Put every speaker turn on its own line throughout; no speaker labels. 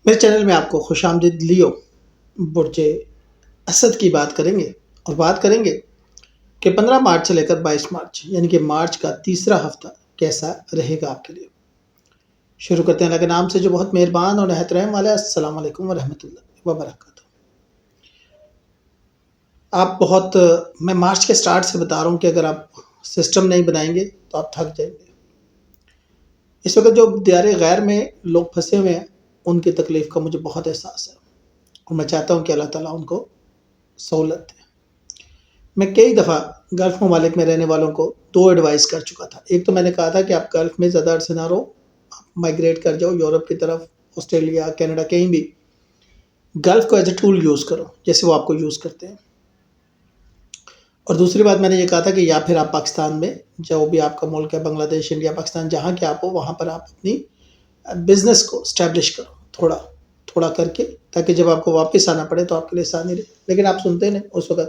میرے چینل میں آپ کو خوش آمدید۔ لیو برج اسد کی بات کریں گے، اور بات کریں گے کہ 15 مارچ سے لے کر 22 مارچ یعنی کہ مارچ کا تیسرا ہفتہ کیسا رہے گا آپ کے لیے۔ شروع کرتے ہیں اللہ کے نام سے جو بہت مہربان اور نہایت رحم والا ہے۔ السلام علیکم ورحمۃ اللہ وبرکاتہ۔ میں مارچ کے سٹارٹ سے بتا رہا ہوں کہ اگر آپ سسٹم نہیں بنائیں گے تو آپ تھک جائیں گے۔ اس وقت جو دیار غیر میں لوگ پھنسے ہوئے ہیں ان کی تکلیف کا مجھے بہت احساس ہے، اور میں چاہتا ہوں کہ اللہ تعالیٰ ان کو سہولت دے۔ میں کئی دفعہ گلف ممالک میں رہنے والوں کو 2 ایڈوائز کر چکا تھا۔ ایک تو میں نے کہا تھا کہ آپ گلف میں زیادہ عرصے نہ رہو، آپ مائگریٹ کر جاؤ یورپ کی طرف، آسٹریلیا، کینیڈا، کہیں بھی۔ گلف کو ایز اے ٹول یوز کرو جیسے وہ آپ کو یوز کرتے ہیں۔ اور دوسری بات میں نے یہ کہا تھا کہ یا پھر آپ پاکستان میں جو بھی آپ کا ملک ہے، بنگلہ دیش، انڈیا، پاکستان، جہاں کہ آپ ہو وہاں پر آپ اپنی بزنس کو اسٹیبلش کرو تھوڑا تھوڑا کر کے، تاکہ جب آپ کو واپس آنا پڑے تو آپ کے لیے آسانی رہے۔ لیکن آپ سنتے نہیں اس وقت۔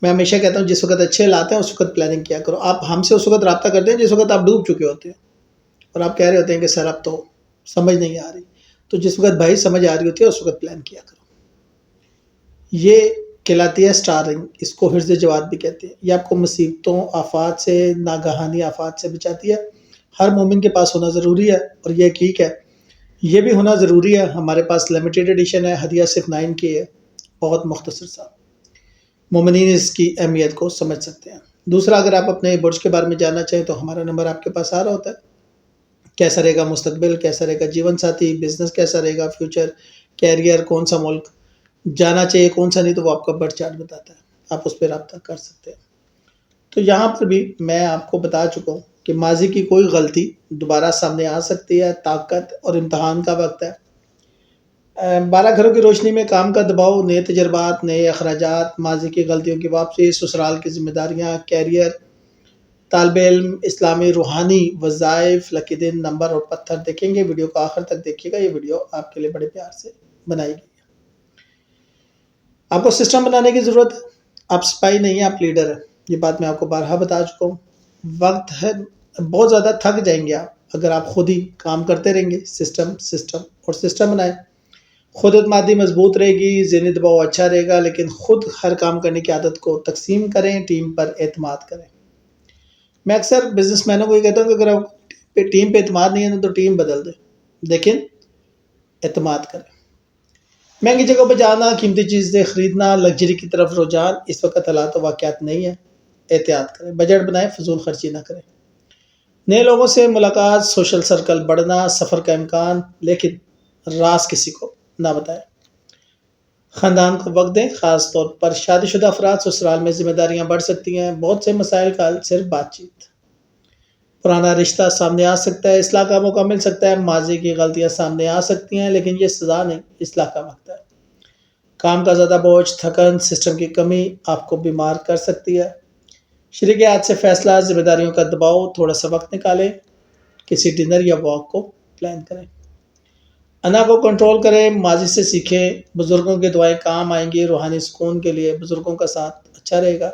میں ہمیشہ کہتا ہوں جس وقت اچھے لاتے ہیں اس وقت پلاننگ کیا کرو۔ آپ ہم سے اس وقت رابطہ کرتے ہیں جس وقت آپ ڈوب چکے ہوتے ہیں، اور آپ کہہ رہے ہوتے ہیں کہ سر اب تو سمجھ نہیں آ رہی۔ تو جس وقت بھائی سمجھ آ رہی ہوتی ہے اس وقت پلان کیا کرو۔ یہ کہلاتی ہے اسٹارنگ، اس کو حرز جواد بھی کہتے ہیں۔ یہ آپ کو مصیبتوں، آفات سے، ناگہانی آفات سے بچاتی ہے۔ ہر مومن کے پاس ہونا ضروری ہے، اور یہ حقیق ہے۔ یہ بھی ہونا ضروری ہے۔ ہمارے پاس لمیٹیڈ ایڈیشن ہے، ہدیہ صرف 9 کی ہے، بہت مختصر سا۔ مومنین اس کی اہمیت کو سمجھ سکتے ہیں۔ دوسرا، اگر آپ اپنے برج کے بارے میں جاننا چاہیں تو ہمارا نمبر آپ کے پاس آ رہا ہوتا ہے۔ کیسا رہے گا مستقبل، کیسا رہے گا جیون ساتھی، بزنس کیسا رہے گا، فیوچر، کیریئر، کون سا ملک جانا چاہیے، کون سا نہیں، تو وہ آپ کا برتھ چارٹ بتاتا ہے۔ آپ اس پہ رابطہ کر سکتے ہیں۔ تو یہاں پر بھی میں آپ کو بتا چکا ہوں کہ ماضی کی کوئی غلطی دوبارہ سامنے آ سکتی ہے۔ طاقت اور امتحان کا وقت ہے۔ 12 گھروں کی روشنی میں کام کا دباؤ، نئے تجربات، نئے اخراجات، ماضی کی غلطیوں کی واپسی، سسرال کی ذمہ داریاں، کیریئر، طالب علم، اسلامی روحانی وظائف، لکی دن، نمبر اور پتھر دیکھیں گے۔ ویڈیو کو آخر تک دیکھیے گا، یہ ویڈیو آپ کے لیے بڑے پیار سے بنائی گئی ہے۔ آپ کو سسٹم بنانے کی ضرورت ہے۔ آپ سپاہی نہیں ہیں، آپ لیڈر ہیں۔ یہ بات میں آپ کو بارہا بتا چکا ہوں۔ وقت ہے، بہت زیادہ تھک جائیں گے آپ اگر آپ خود ہی کام کرتے رہیں گے۔ سسٹم بنائیں۔ خود اعتمادی مضبوط رہے گی، ذہنی دباؤ اچھا رہے گا، لیکن خود ہر کام کرنے کی عادت کو تقسیم کریں، ٹیم پر اعتماد کریں۔ میں اکثر بزنس مینوں کو یہ کہتا ہوں کہ اگر آپ ٹیم پہ اعتماد نہیں ہے تو ٹیم بدل دیں، لیکن اعتماد کریں۔ مہنگی جگہوں پہ جانا، قیمتی چیزیں خریدنا، لگژری کی طرف رجحان، اس وقت حالات و واقعات نہیں ہیں۔ احتیاط کریں، بجٹ بنائیں، فضول خرچی نہ کریں۔ نئے لوگوں سے ملاقات، سوشل سرکل بڑھنا، سفر کا امکان، لیکن راز کسی کو نہ بتائیں۔ خاندان کو وقت دیں، خاص طور پر شادی شدہ افراد۔ سسرال میں ذمہ داریاں بڑھ سکتی ہیں، بہت سے مسائل کا حل صرف بات چیت۔ پرانا رشتہ سامنے آ سکتا ہے، اصلاح کا موقع مل سکتا ہے۔ ماضی کی غلطیاں سامنے آ سکتی ہیں، لیکن یہ سزا نہیں، اصلاح کا وقت ہے۔ کام کا زیادہ بوجھ، تھکن، سسٹم کی کمی آپ کو بیمار کر سکتی ہے۔ شریک حیات سے فیصلہ، ذمہ داریوں کا دباؤ، تھوڑا سا وقت نکالیں، کسی ڈنر یا واک کو پلان کریں۔ انا کو کنٹرول کریں، ماضی سے سیکھیں، بزرگوں کی دعائیں کام آئیں گی۔ روحانی سکون کے لیے بزرگوں کا ساتھ اچھا رہے گا۔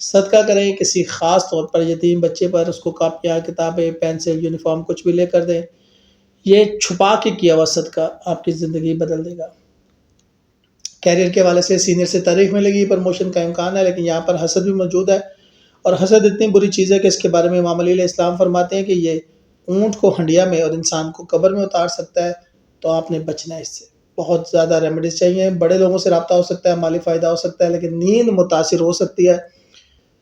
صدقہ کریں، کسی خاص طور پر یتیم بچے پر، اس کو کاپیاں، کتابیں، پینسل، یونیفارم کچھ بھی لے کر دیں۔ یہ چھپا کے کیا ہوا صدقہ آپ کی زندگی بدل دے گا۔ کیریئر کے حوالے سے سینئر سے تعریف ملے گی، پروموشن کا امکان ہے، لیکن یہاں پر حسد بھی موجود ہے، اور حسد اتنی بری چیز ہے کہ اس کے بارے میں امام علیہ علیہ السلام فرماتے ہیں کہ یہ اونٹ کو ہنڈیا میں اور انسان کو قبر میں اتار سکتا ہے، تو آپ نے بچنا ہے اس سے۔ بہت زیادہ ریمیڈیز چاہیے۔ بڑے لوگوں سے رابطہ ہو سکتا ہے، مالی فائدہ ہو سکتا ہے، لیکن نیند متاثر ہو سکتی ہے۔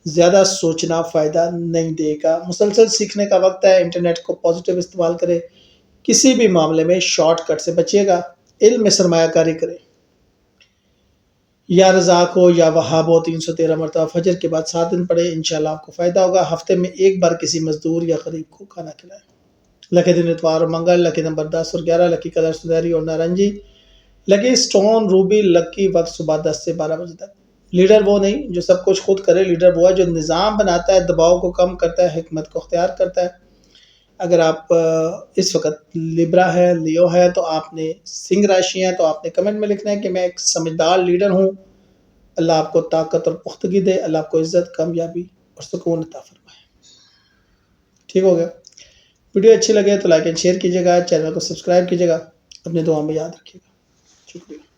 زیادہ سوچنا فائدہ نہیں دے گا۔ مسلسل سیکھنے کا وقت ہے، انٹرنیٹ کو پازیٹیو استعمال کرے، کسی بھی معاملے میں شارٹ کٹ سے بچیے گا۔ علم میں سرمایہ کاری کرے۔ یا رزاق ہو یا وہاب ہو، 313 مرتبہ فجر کے بعد 7 دن پڑھے، انشاءاللہ آپ کو فائدہ ہوگا۔ ہفتے میں ایک بار کسی مزدور یا غریب کو کھانا کھلائیں۔ لکی دن اتوار اور منگل، لکی نمبر 10 اور 11، لکی کلر سنہری اور نارنجی، لکی سٹون روبی، لکی وقت صبح 10 سے 12 بجے تک۔ لیڈر وہ نہیں جو سب کچھ خود کرے، لیڈر وہ ہے جو نظام بناتا ہے، دباؤ کو کم کرتا ہے، حکمت کو اختیار کرتا ہے۔ اگر آپ اس وقت لیبرا ہے، لیو ہے، تو آپ نے سنگھ راشی ہے، تو آپ نے کمنٹ میں لکھنا ہے کہ میں ایک سمجھدار لیڈر ہوں۔ اللہ آپ کو طاقت اور پختگی دے، اللہ آپ کو عزت، کامیابی اور سکون عطا فرمائے۔ ٹھیک ہو گیا؟ ویڈیو اچھی لگے تو لائک اینڈ شیئر کیجیے گا، چینل کو سبسکرائب کیجیے گا۔ اپنے دعا میں یاد رکھیے گا. شکریہ.